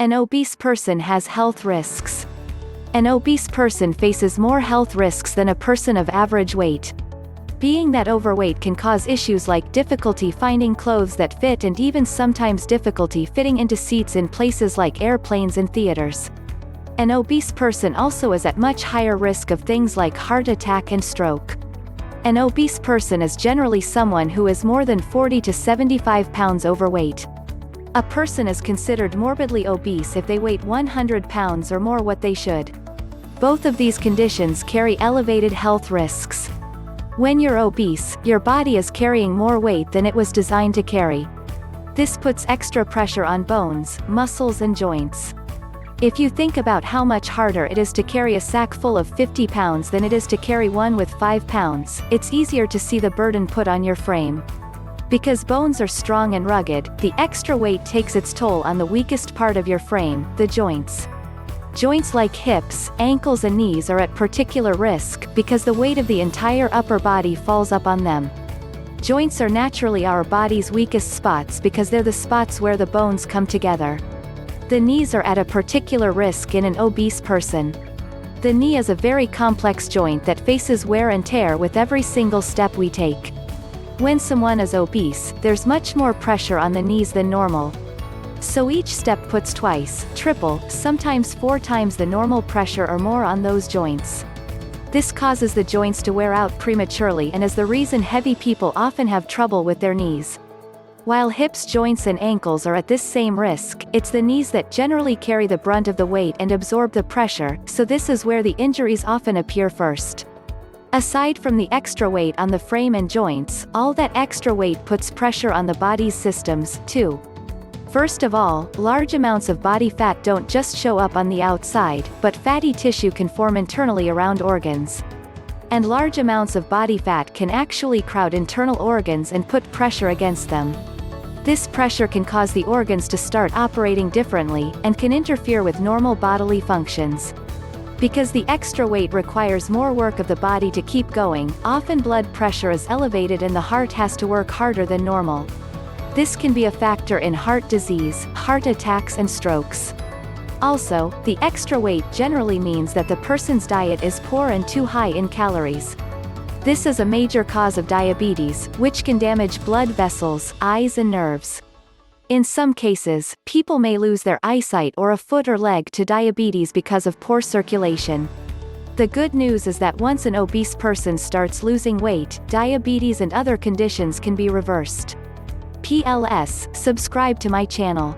An obese person has health risks. An obese person faces more health risks than a person of average weight. Being that overweight can cause issues like difficulty finding clothes that fit and even sometimes difficulty fitting into seats in places like airplanes and theaters. An obese person also is at much higher risk of things like heart attack and stroke. An obese person is generally someone who is more than 40 to 75 pounds overweight. A person is considered morbidly obese if they weigh 100 pounds or more what they should. Both of these conditions carry elevated health risks. When you're obese, your body is carrying more weight than it was designed to carry. This puts extra pressure on bones, muscles and joints. If you think about how much harder it is to carry a sack full of 50 pounds than it is to carry one with 5 pounds, it's easier to see the burden put on your frame. Because bones are strong and rugged, the extra weight takes its toll on the weakest part of your frame, the joints. Joints like hips, ankles and knees are at particular risk, because the weight of the entire upper body falls up on them. Joints are naturally our body's weakest spots because they're the spots where the bones come together. The knees are at a particular risk in an obese person. The knee is a very complex joint that faces wear and tear with every single step we take. When someone is obese, there's much more pressure on the knees than normal. So each step puts twice, triple, sometimes 4 times the normal pressure or more on those joints. This causes the joints to wear out prematurely and is the reason heavy people often have trouble with their knees. While hips, joints and ankles are at this same risk, it's the knees that generally carry the brunt of the weight and absorb the pressure, so this is where the injuries often appear first. Aside from the extra weight on the frame and joints, all that extra weight puts pressure on the body's systems, too. First of all, large amounts of body fat don't just show up on the outside, but fatty tissue can form internally around organs. And large amounts of body fat can actually crowd internal organs and put pressure against them. This pressure can cause the organs to start operating differently, and can interfere with normal bodily functions. Because the extra weight requires more work of the body to keep going, often blood pressure is elevated and the heart has to work harder than normal. This can be a factor in heart disease, heart attacks and strokes. Also, the extra weight generally means that the person's diet is poor and too high in calories. This is a major cause of diabetes, which can damage blood vessels, eyes and nerves. In some cases, people may lose their eyesight or a foot or leg to diabetes because of poor circulation. The good news is that once an obese person starts losing weight, diabetes and other conditions can be reversed. PLS, subscribe to my channel.